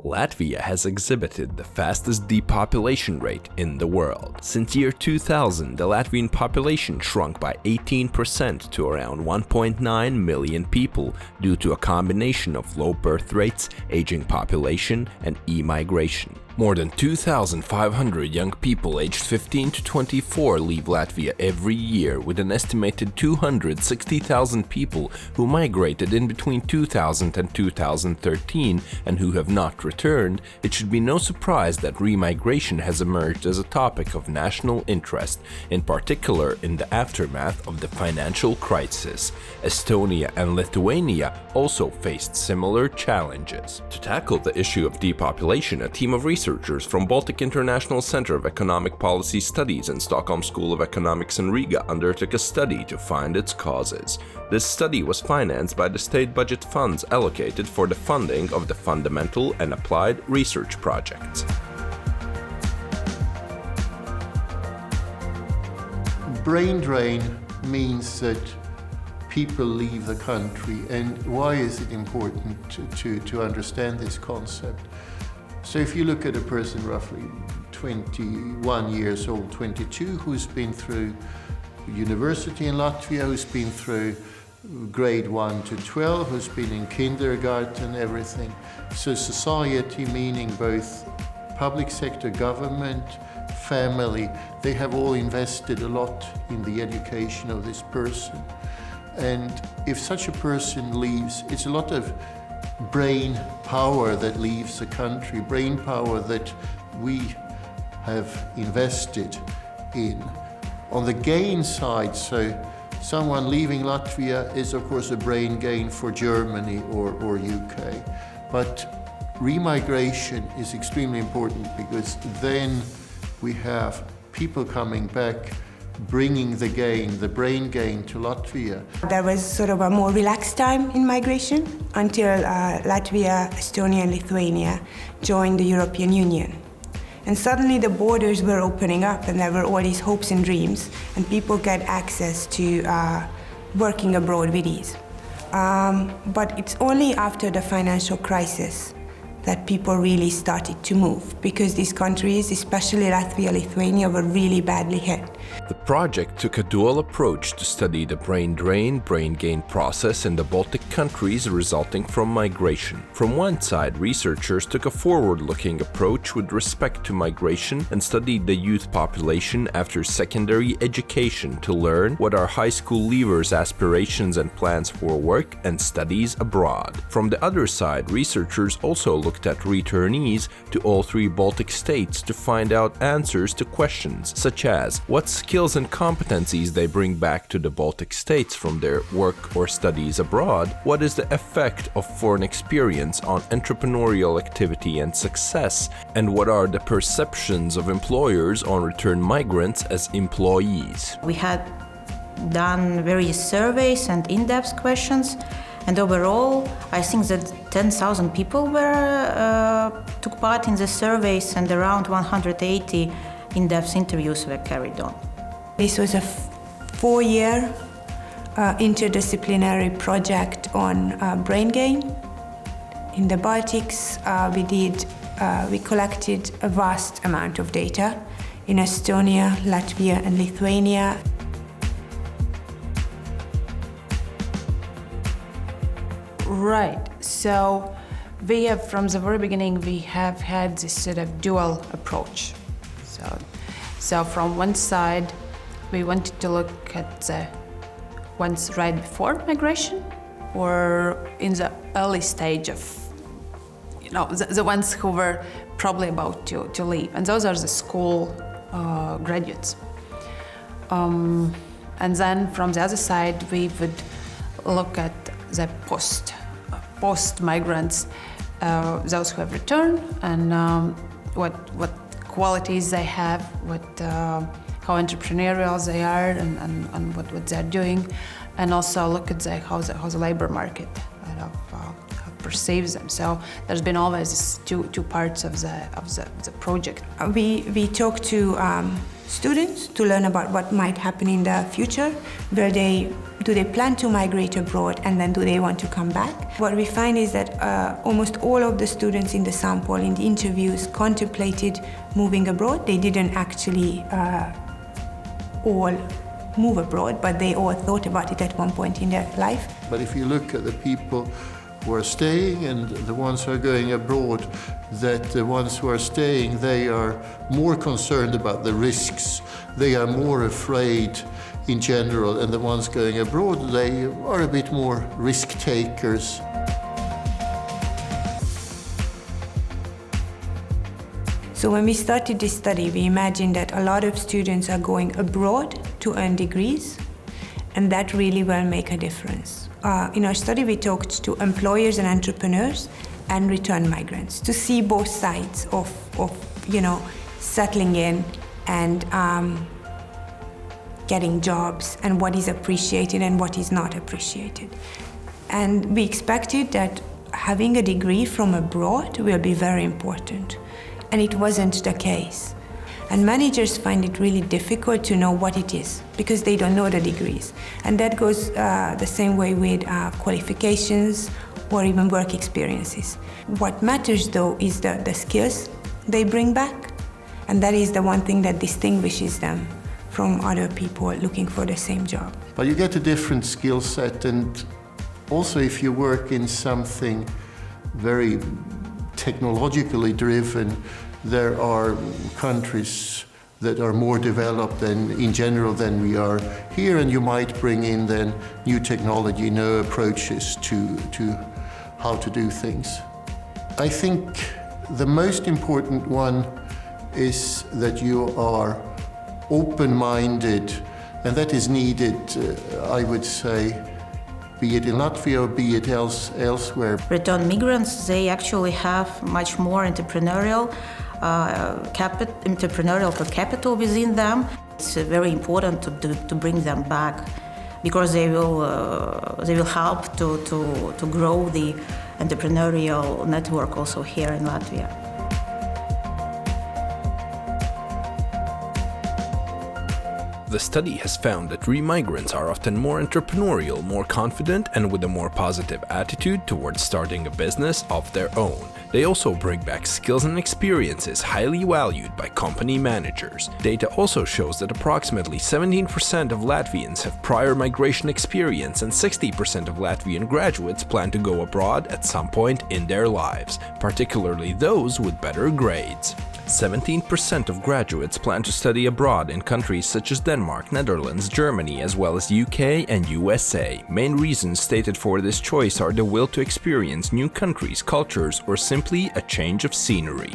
Latvia has exhibited the fastest depopulation rate in the world. Since year 2000, the Latvian population shrunk by 18% to around 1.9 million people due to a combination of low birth rates, aging population, and e-migration. More than 2,500 young people aged 15 to 24 leave Latvia every year, with an estimated 260,000 people who migrated in between 2000 and 2013 and who have not returned. It should be no surprise that remigration has emerged as a topic of national interest, in particular in the aftermath of the financial crisis. Estonia and Lithuania also faced similar challenges. To tackle the issue of depopulation, a team of researchers from Baltic International Centre of Economic Policy Studies and Stockholm School of Economics in Riga undertook a study to find its causes. This study was financed by the state budget funds allocated for the funding of the fundamental and applied research projects. Brain drain means that people leave the country. And why is it important to understand this concept? So if you look at a person roughly 21 years old, 22, who's been through university in Latvia, who's been through grade 1 to 12, who's been in kindergarten, everything. So society, meaning both public sector, government, family, they have all invested a lot in the education of this person. And if such a person leaves, it's a lot of brain power that leaves the country, brain power that we have invested in. On the gain side, so someone leaving Latvia is of course a brain gain for Germany or UK. But remigration is extremely important because then we have people coming back, bringing the gain, the brain gain to Latvia. There was sort of a more relaxed time in migration until Latvia, Estonia and Lithuania joined the European Union. And suddenly the borders were opening up and there were all these hopes and dreams and people get access to working abroad with ease. But it's only after the financial crisis that people really started to move because these countries, especially Latvia, Lithuania, were really badly hit. The project took a dual approach to study the brain drain, brain gain process in the Baltic countries resulting from migration. From one side, researchers took a forward-looking approach with respect to migration and studied the youth population after secondary education to learn what are high school leavers' aspirations and plans for work and studies abroad. From the other side, researchers also looked at returnees to all three Baltic states to find out answers to questions such as what skills and competencies they bring back to the Baltic states from their work or studies abroad, what is the effect of foreign experience on entrepreneurial activity and success, and what are the perceptions of employers on returned migrants as employees. We had done various surveys and in-depth questions. And overall, I think that 10,000 people took part in the surveys and around 180 in-depth interviews were carried on. This was a 4-year interdisciplinary project on brain gain. In the Baltics, we collected a vast amount of data in Estonia, Latvia and Lithuania. Right, so we have, from the very beginning, we have had this sort of dual approach. So from one side, we wanted to look at the ones right before migration or in the early stage of, the ones who were probably about to leave. And those are the school graduates. And then from the other side, we would look at the post-migrants, those who have returned, and what qualities they have, how entrepreneurial they are, and what they're doing, and also look at how the labor market perceives them. So there's been always two parts of the project. We talked to students to learn about what might happen in the future. Do they plan to migrate abroad, and then do they want to come back? What we find is that almost all of the students in the sample, in the interviews, contemplated moving abroad. They didn't actually all move abroad, but they all thought about it at one point in their life. But if you look at the people who are staying and the ones who are going abroad, that the ones who are staying, they are more concerned about the risks. They are more afraid in general, and the ones going abroad, they are a bit more risk takers. So when we started this study, we imagined that a lot of students are going abroad to earn degrees, and that really will make a difference. In our study, we talked to employers and entrepreneurs and return migrants to see both sides of settling in and getting jobs, and what is appreciated and what is not appreciated. And we expected that having a degree from abroad will be very important, and it wasn't the case. And managers find it really difficult to know what it is because they don't know the degrees. And that goes the same way with qualifications or even work experiences. What matters though is the skills they bring back, and that is the one thing that distinguishes them from other people looking for the same job. But you get a different skill set, and also if you work in something very technologically driven, there are countries that are more developed in general than we are here, and you might bring in then new technology, new approaches to how to do things. I think the most important one is that you are open-minded, and that is needed, I would say, be it in Latvia or be it elsewhere. Return migrants, they actually have much more entrepreneurial capital within them. It's very important to bring them back because they will help to grow the entrepreneurial network also here in Latvia. The study has found that remigrants are often more entrepreneurial, more confident, and with a more positive attitude towards starting a business of their own. They also bring back skills and experiences highly valued by company managers. Data also shows that approximately 17% of Latvians have prior migration experience, and 60% of Latvian graduates plan to go abroad at some point in their lives, particularly those with better grades. 17% of graduates plan to study abroad in countries such as Denmark, Netherlands, Germany, as well as UK and USA. Main reasons stated for this choice are the will to experience new countries, cultures, or simply a change of scenery.